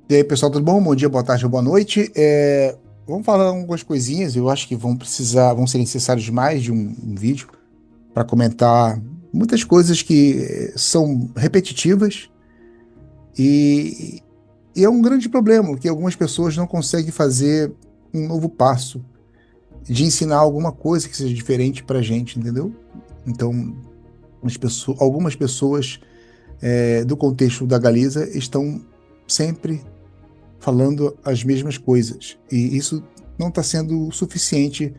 E aí, pessoal, tudo bom? Bom dia, boa tarde, boa noite. Vamos falar algumas coisinhas. Eu acho que vão ser necessários mais de um vídeo para comentar muitas coisas que são repetitivas e, e é um grande problema que algumas pessoas não conseguem fazer um novo passo de ensinar alguma coisa que seja diferente para a gente, entendeu? Então, algumas pessoas do contexto da Galiza estão sempre falando as mesmas coisas. E isso não está sendo suficiente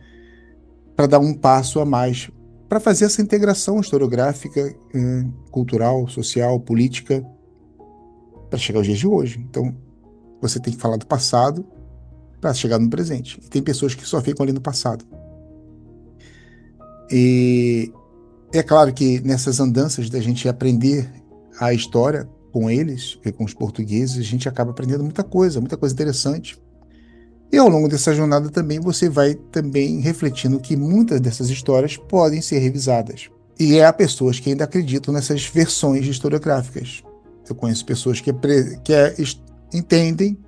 para dar um passo a mais para fazer essa integração historiográfica, cultural, social, política, para chegar aos dias de hoje. Então, você tem que falar do passado para chegar no presente. E tem pessoas que só ficam ali no passado. E é claro que nessas andanças da gente aprender a história com eles, com os portugueses, a gente acaba aprendendo muita coisa interessante. E ao longo dessa jornada também você vai também refletindo que muitas dessas histórias podem ser revisadas. E há pessoas que ainda acreditam nessas versões historiográficas. Eu conheço pessoas entendem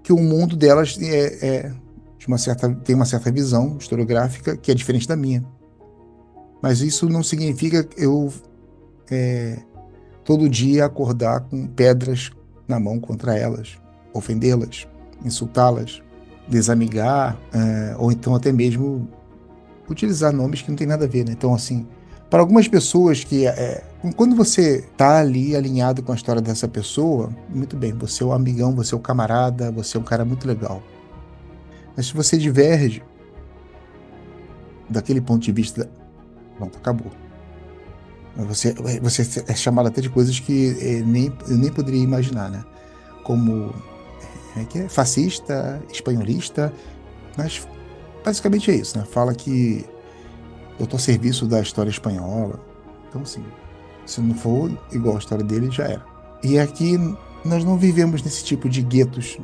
que o mundo delas tem uma certa visão historiográfica que é diferente da minha. Mas isso não significa eu todo dia acordar com pedras na mão contra elas, ofendê-las, insultá-las, desamigar, ou então até mesmo utilizar nomes que não tem nada a ver, né? Então, assim, para algumas pessoas quando você tá ali alinhado com a história dessa pessoa, muito bem, você é o amigão, você é o camarada, você é um cara muito legal. Mas se você diverge daquele ponto de vista, pronto, acabou. Você é chamado até de coisas que eu nem poderia imaginar, né? Como que é fascista, espanholista, mas basicamente é isso, né? Fala que eu estou a serviço da história espanhola. Então, assim, se não for igual a história dele, já era. E aqui nós não vivemos nesse tipo de guetos,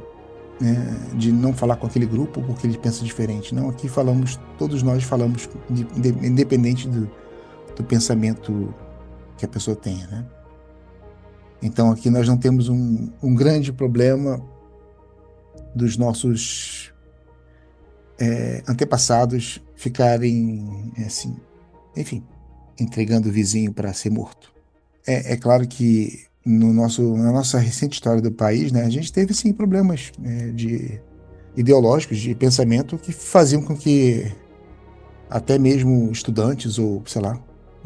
né, de não falar com aquele grupo porque ele pensa diferente. Não, aqui todos nós falamos, independente do pensamento que a pessoa tenha, né? Então aqui nós não temos um grande problema dos nossos antepassados ficarem, assim, enfim, entregando o vizinho para ser morto. É claro que na nossa recente história do país, né, a gente teve sim problemas de ideológicos, de pensamento que faziam com que até mesmo estudantes ou, sei lá,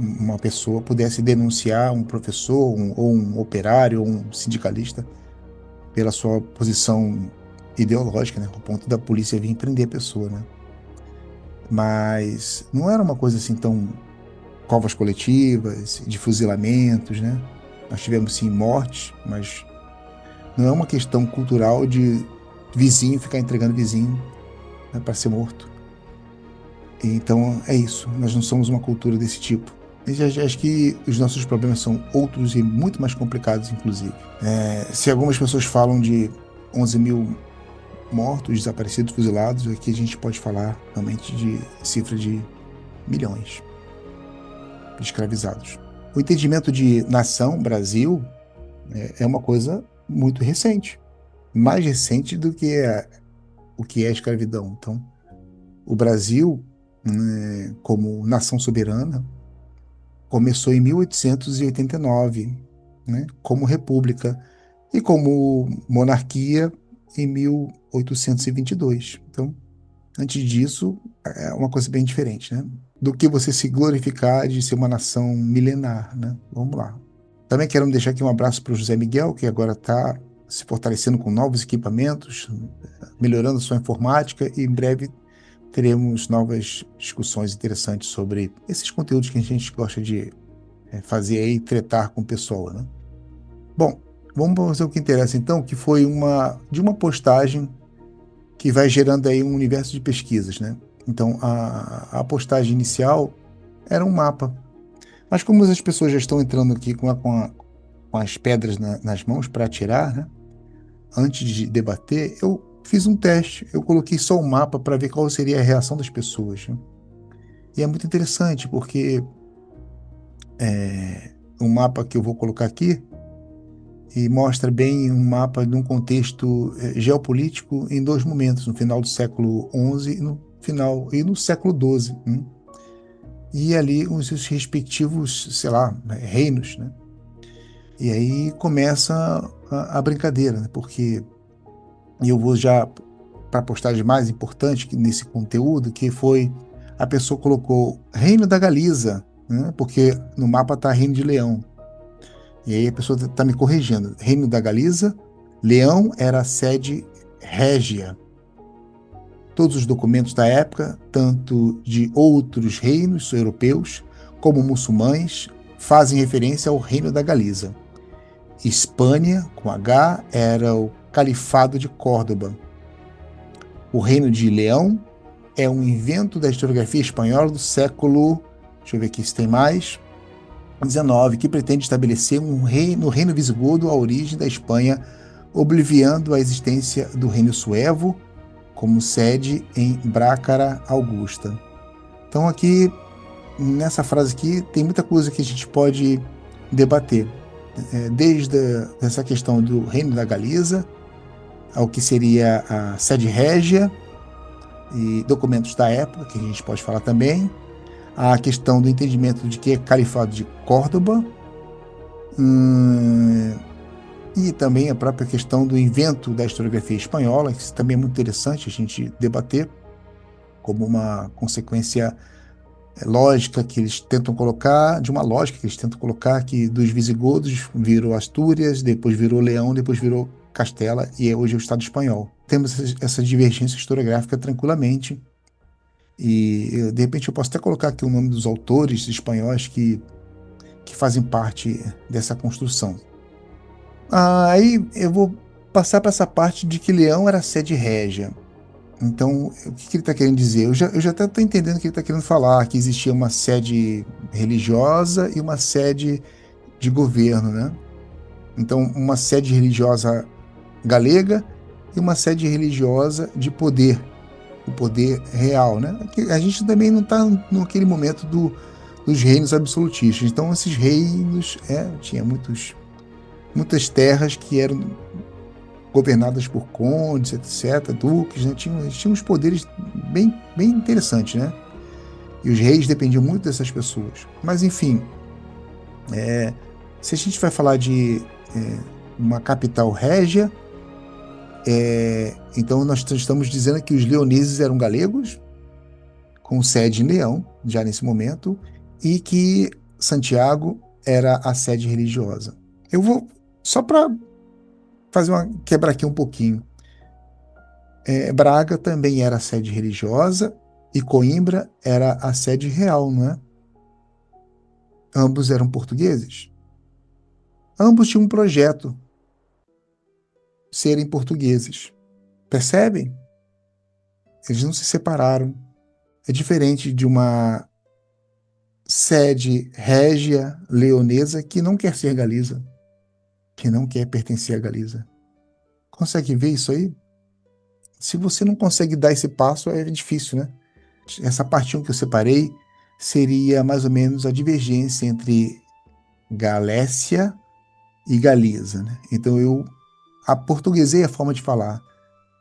uma pessoa pudesse denunciar um professor, ou um operário, ou um sindicalista pela sua posição ideológica, né, ao ponto da polícia vir prender a pessoa, né? Mas não era uma coisa assim tão covas coletivas, de fuzilamentos, né? Nós tivemos sim mortes, mas não é uma questão cultural de vizinho ficar entregando vizinho, né, para ser morto. Então é isso, nós não somos uma cultura desse tipo. Acho que os nossos problemas são outros e muito mais complicados, inclusive. Se algumas pessoas falam de 11 mil mortos, desaparecidos, fuzilados, aqui a gente pode falar realmente de cifra de milhões de escravizados. O entendimento de nação, Brasil, é uma coisa muito recente, mais recente do que o que é a escravidão. Então, o Brasil, né, como nação soberana, começou em 1889, né, como república, e como monarquia em 1822. Então, antes disso, é uma coisa bem diferente, né? Do que você se glorificar de ser uma nação milenar, né? Vamos lá. Também quero deixar aqui um abraço para o José Miguel, que agora está se fortalecendo com novos equipamentos, melhorando sua informática, e em breve teremos novas discussões interessantes sobre esses conteúdos que a gente gosta de fazer aí, tretar com o pessoal, né? Bom, vamos fazer o que interessa então, que foi de uma postagem que vai gerando aí um universo de pesquisas, né? Então, a postagem inicial era um mapa. Mas como as pessoas já estão entrando aqui com as pedras nas mãos para atirar, né? Antes de debater, eu fiz um teste. Eu coloquei só o mapa para ver qual seria a reação das pessoas, né? E é muito interessante, porque o mapa que eu vou colocar aqui e mostra bem um mapa de um contexto geopolítico em dois momentos, no final do século XI e no século XII. E ali os seus respectivos, sei lá, reinos, né? E aí começa a brincadeira, né? Porque eu vou já para a postagem mais importante nesse conteúdo, que foi a pessoa colocou Reino da Galiza, né? Porque no mapa está Reino de Leão. E aí a pessoa está me corrigindo. Reino da Galiza, Leão era a sede régia. Todos os documentos da época, tanto de outros reinos europeus como muçulmanos, fazem referência ao Reino da Galiza. Espanha, com H, era o Califado de Córdoba. O Reino de Leão é um invento da historiografia espanhola do século, deixa eu ver aqui se tem mais, XIX, que pretende estabelecer no reino visigodo a origem da Espanha, obliviando a existência do reino suevo como sede em Brácara Augusta. Então aqui, nessa frase aqui, tem muita coisa que a gente pode debater. Desde essa questão do reino da Galiza, ao que seria a sede régia, e documentos da época, que a gente pode falar também, a questão do entendimento de que é Califado de Córdoba, e também a própria questão do invento da historiografia espanhola, que também é muito interessante a gente debater, como uma consequência lógica que eles tentam colocar, de uma lógica que eles tentam colocar, que dos visigodos virou Astúrias, depois virou Leão, depois virou Castela, e hoje é o Estado espanhol. Temos essa divergência historiográfica tranquilamente, e de repente eu posso até colocar aqui o nome dos autores espanhóis que fazem parte dessa construção. Aí eu vou passar para essa parte de que Leão era a sede régia. Então, o que ele está querendo dizer? Eu já até estou entendendo o que ele está querendo falar, que existia uma sede religiosa e uma sede de governo, né? Então, uma sede religiosa galega e uma sede religiosa de poder, o poder real, né? A gente também não está naquele momento dos reinos absolutistas. Então, esses reinos, tinha muitas terras que eram governadas por condes, etc., duques, né? Tinham uns poderes bem interessantes, né? E os reis dependiam muito dessas pessoas. Mas, enfim, se a gente vai falar de uma capital régia, então nós estamos dizendo que os leoneses eram galegos, com sede em Leão, já nesse momento, e que Santiago era a sede religiosa. Eu vou, só para quebrar aqui um pouquinho, Braga também era a sede religiosa e Coimbra era a sede real, não é? Ambos eram portugueses. Ambos tinham um projeto, serem portugueses. Percebem? Eles não se separaram. É diferente de uma sede régia leonesa que não quer ser Galiza, que não quer pertencer a Galiza. Consegue ver isso aí? Se você não consegue dar esse passo, é difícil, né? Essa parte 1 que eu separei seria mais ou menos a divergência entre Galécia e Galiza, né? Então eu aportuguesei a forma de falar,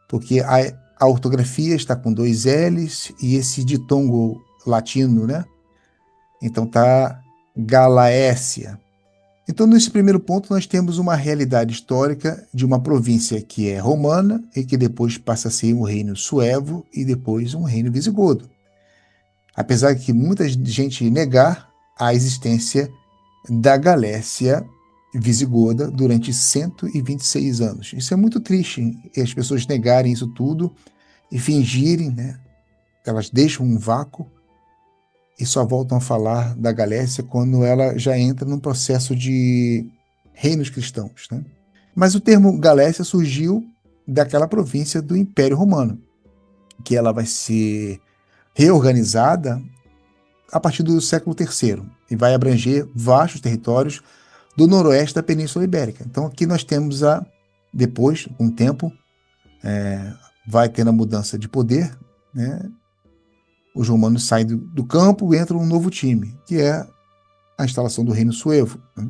porque a ortografia está com 2 L's e esse ditongo latino, né? Então tá Galaécia. Então, nesse primeiro ponto, nós temos uma realidade histórica de uma província que é romana e que depois passa a ser um reino suevo e depois um reino visigodo. Apesar de que muita gente negar a existência da Galécia visigoda durante 126 anos. Isso é muito triste, as pessoas negarem isso tudo e fingirem, né? Elas deixam um vácuo e só voltam a falar da Galécia quando ela já entra num processo de reinos cristãos, né? Mas o termo Galécia surgiu daquela província do Império Romano, que ela vai ser reorganizada a partir do século III e vai abranger vastos territórios do noroeste da Península Ibérica. Então aqui nós temos depois, com o tempo, vai tendo a mudança de poder, né? Os romanos saem do campo e entram um novo time, que é a instalação do Reino Suevo, né?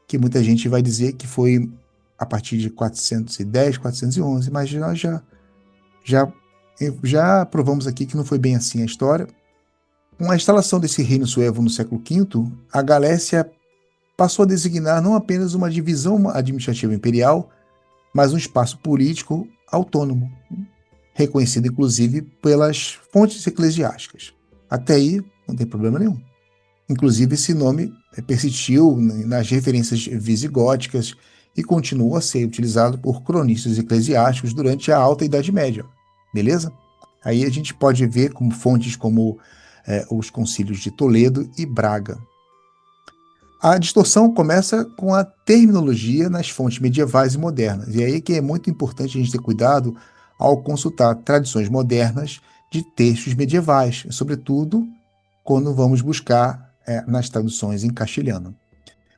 Que muita gente vai dizer que foi a partir de 410, 411, mas nós já, já provamos aqui que não foi bem assim a história. Com a instalação desse reino suevo no século V, a Galécia passou a designar não apenas uma divisão administrativa imperial, mas um espaço político autônomo, reconhecido inclusive pelas fontes eclesiásticas. Até aí, não tem problema nenhum. Inclusive, esse nome persistiu nas referências visigóticas e continuou a ser utilizado por cronistas eclesiásticos durante a Alta Idade Média. Beleza? Aí a gente pode ver como fontes como os concílios de Toledo e Braga. A distorção começa com a terminologia nas fontes medievais e modernas. E aí que é muito importante a gente ter cuidado ao consultar tradições modernas de textos medievais, sobretudo quando vamos buscar nas traduções em castelhano.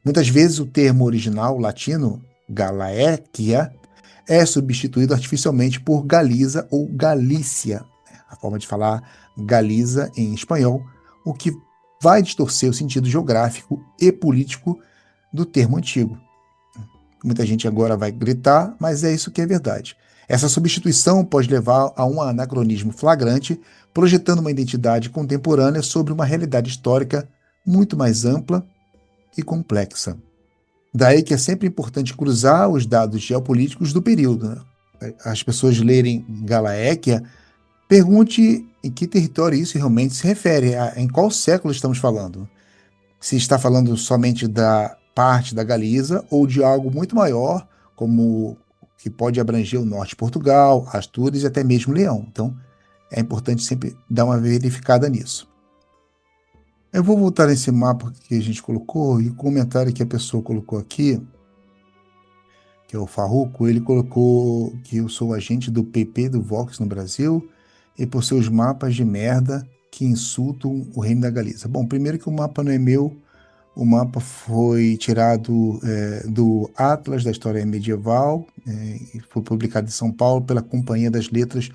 Muitas vezes o termo original latino, Galaecia, é substituído artificialmente por Galiza ou Galícia, a forma de falar Galiza em espanhol, o que vai distorcer o sentido geográfico e político do termo antigo. Muita gente agora vai gritar, mas é isso que é verdade. Essa substituição pode levar a um anacronismo flagrante, projetando uma identidade contemporânea sobre uma realidade histórica muito mais ampla e complexa. Daí que é sempre importante cruzar os dados geopolíticos do período. Né? As pessoas lerem Galaéquia, pergunte em que território isso realmente se refere, em qual século estamos falando. Se está falando somente da parte da Galiza ou de algo muito maior, como que pode abranger o norte de Portugal, Astúrias e até mesmo Leão. Então, é importante sempre dar uma verificada nisso. Eu vou voltar nesse mapa que a gente colocou e o comentário que a pessoa colocou aqui, que é o Farruco, ele colocou que eu sou agente do PP do Vox no Brasil e por seus mapas de merda que insultam o reino da Galiza. Bom, primeiro que o mapa não é meu, o mapa foi tirado do Atlas da História Medieval e foi publicado em São Paulo pela Companhia das Letras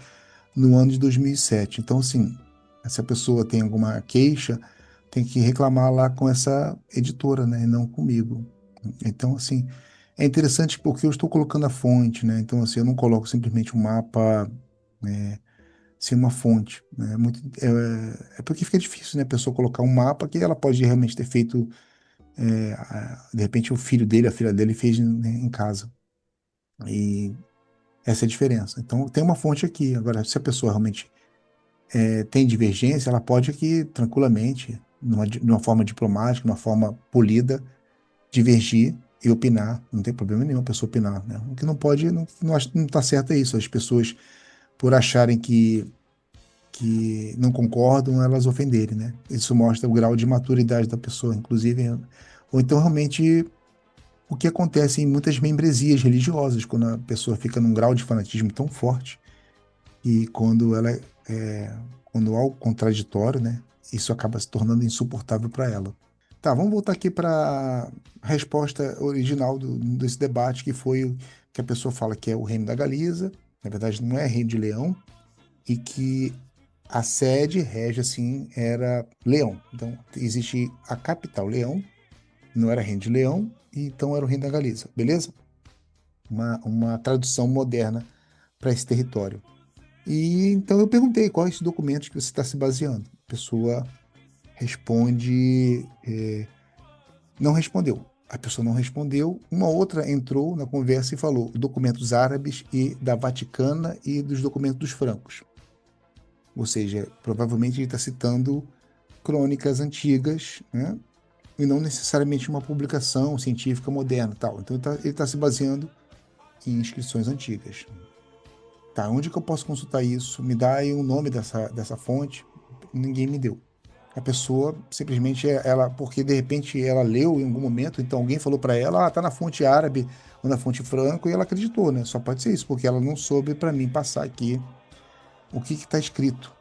no ano de 2007. Então, assim, se a pessoa tem alguma queixa, tem que reclamar lá com essa editora, né, e não comigo. Então, assim, é interessante porque eu estou colocando a fonte, né? Então, assim, eu não coloco simplesmente um mapa sem uma fonte, né? É porque fica difícil, né? A pessoa colocar um mapa que ela pode realmente ter feito, de repente o filho dele, a filha dele fez, né, em casa. E essa é a diferença. Então, tem uma fonte aqui. Agora, se a pessoa realmente tem divergência, ela pode aqui tranquilamente, de uma forma diplomática, de uma forma polida, divergir e opinar. Não tem problema nenhum a pessoa opinar, né? O que não pode, não está certo é isso. As pessoas, por acharem que não concordam, elas ofenderem, né? Isso mostra o grau de maturidade da pessoa, inclusive. Ou então, realmente, o que acontece em muitas membresias religiosas, quando a pessoa fica num grau de fanatismo tão forte e quando há o contraditório, né? Isso acaba se tornando insuportável para ela. Tá, vamos voltar aqui para a resposta original desse debate, que foi que a pessoa fala que é o reino da Galiza, na verdade não é reino de Leão, e que a sede régia, assim, era Leão. Então, existe a capital Leão, não era reino de Leão, e então era o reino da Galiza, beleza? Uma tradução moderna para esse território. E então eu perguntei qual é esse documento que você está se baseando. A pessoa responde, não respondeu. A pessoa não respondeu. Uma outra entrou na conversa e falou documentos árabes e da Vaticana e dos documentos dos francos. Ou seja, provavelmente ele está citando crônicas antigas, né? E não necessariamente uma publicação científica moderna, tal. Então ele tá se baseando em inscrições antigas. Tá, onde que eu posso consultar isso? Me dá aí o nome dessa fonte. Ninguém me deu. A pessoa simplesmente ela, porque de repente ela leu em algum momento, então alguém falou para ela, tá na fonte árabe ou na fonte franco, e ela acreditou, né? Só pode ser isso, porque ela não soube para mim passar aqui o que está escrito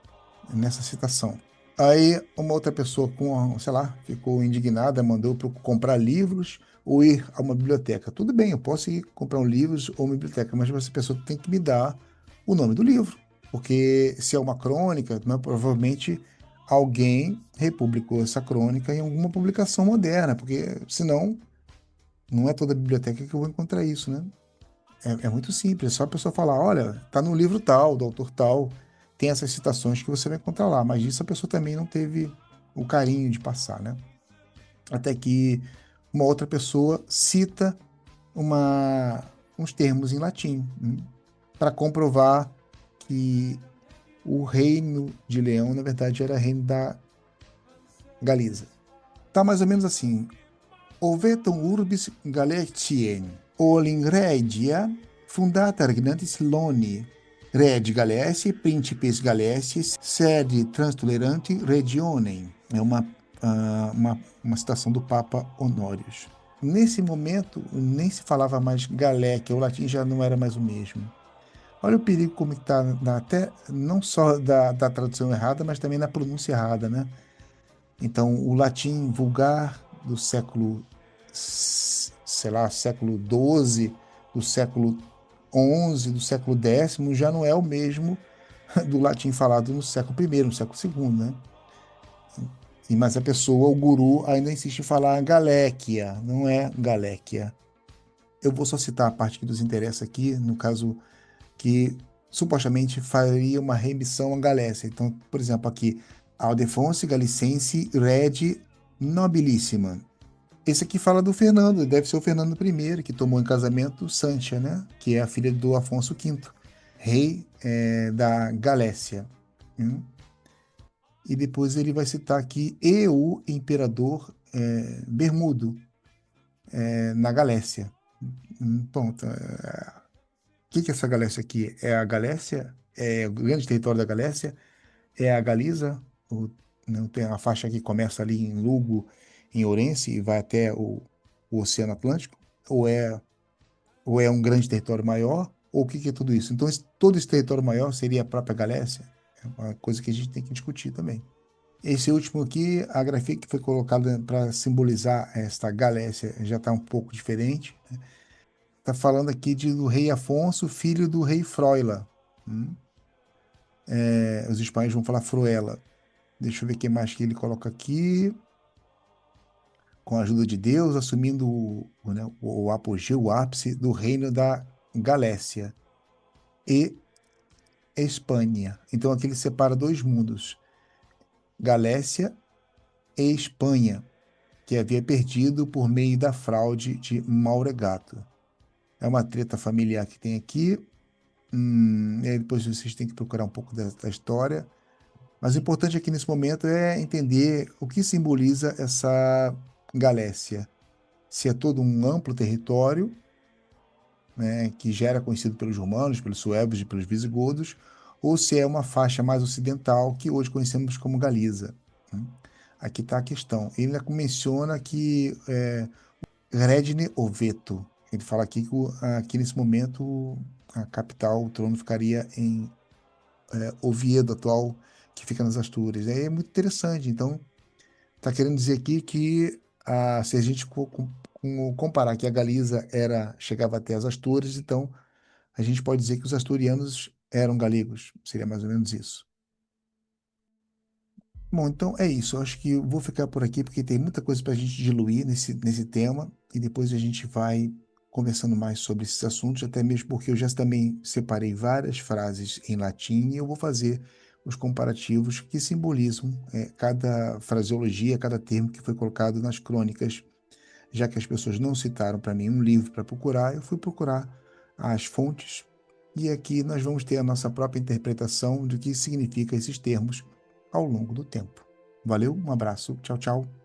nessa citação. Aí uma outra pessoa, sei lá, ficou indignada, mandou para eu comprar livros ou ir a uma biblioteca. Tudo bem, eu posso ir comprar um livros ou uma biblioteca, mas essa pessoa tem que me dar o nome do livro, porque se é uma crônica, né, provavelmente alguém republicou essa crônica em alguma publicação moderna, porque senão não é toda biblioteca que eu vou encontrar isso, né? é muito simples, é só a pessoa falar, olha, tá no livro tal, do autor tal, tem essas citações que você vai encontrar lá, mas isso a pessoa também não teve o carinho de passar, né? Até que uma outra pessoa cita uns termos em latim, para comprovar que o reino de Leão, na verdade, era reino da Galiza. Tá mais ou menos assim. Ovetum urbis Galatiae, olim regia, fundata regnantis Loni, reg Galatiae, principes Galatiae, sede transtolerante regionem. É uma citação do Papa Honorius. Nesse momento, nem se falava mais Galéquia, o latim já não era mais o mesmo. Olha o perigo como está, até não só da tradução errada, mas também na pronúncia errada, né? Então, o latim vulgar do século, sei lá, século XII, do século XI, do século X, já não é o mesmo do latim falado no século I, no século II, né? Mas a pessoa, o guru, ainda insiste em falar galéquia, não é galéquia. Eu vou só citar a parte que nos interessa aqui, no caso que supostamente faria uma remissão à Galécia. Então, por exemplo, aqui, Aldefonso Galicense Regi Nobilissima. Esse aqui fala do Fernando, deve ser o Fernando I, que tomou em casamento Sancha, né? Que é a filha do Afonso V, rei da Galécia. E depois ele vai citar aqui e o imperador Bermudo, na Galécia. Ponto. Que é essa Galécia aqui? É a Galécia? É o grande território da Galécia? É a Galiza? Não tem a faixa que começa ali em Lugo, em Ourense e vai até o Oceano Atlântico? Ou é um grande território maior? Ou o que é tudo isso? Então, todo esse território maior seria a própria Galécia? É uma coisa que a gente tem que discutir também. Esse último aqui, a grafia que foi colocada para simbolizar esta Galécia já está um pouco diferente. Está falando aqui do rei Afonso, filho do rei Froila. Os espanhóis vão falar Fruela. Deixa eu ver o que mais que ele coloca aqui. Com a ajuda de Deus, assumindo né, o apogeu, o ápice do reino da Galécia e Espanha. Então aqui ele separa dois mundos, Galécia e Espanha, que havia perdido por meio da fraude de Mauregato. É uma treta familiar que tem aqui. E aí depois vocês têm que procurar um pouco da história. Mas o importante aqui nesse momento é entender o que simboliza essa Galécia. Se é todo um amplo território, né, que já era conhecido pelos romanos, pelos suevos e pelos visigodos, ou se é uma faixa mais ocidental que hoje conhecemos como Galiza. Né? Aqui está a questão. Ele menciona que Redne Oveto. Ele fala aqui que aqui nesse momento a capital, o trono ficaria em Oviedo atual, que fica nas Astúrias. É muito interessante. Então, está querendo dizer aqui que se a gente comparar que a Galiza chegava até as Astúrias, então a gente pode dizer que os asturianos eram galegos. Seria mais ou menos isso. Bom, então é isso. Eu acho que eu vou ficar por aqui porque tem muita coisa para a gente diluir nesse tema e depois a gente vai conversando mais sobre esses assuntos, até mesmo porque eu já também separei várias frases em latim e eu vou fazer os comparativos que simbolizam cada fraseologia, cada termo que foi colocado nas crônicas. Já que as pessoas não citaram para mim um livro para procurar, eu fui procurar as fontes e aqui nós vamos ter a nossa própria interpretação do que significa esses termos ao longo do tempo. Valeu, um abraço, tchau, tchau.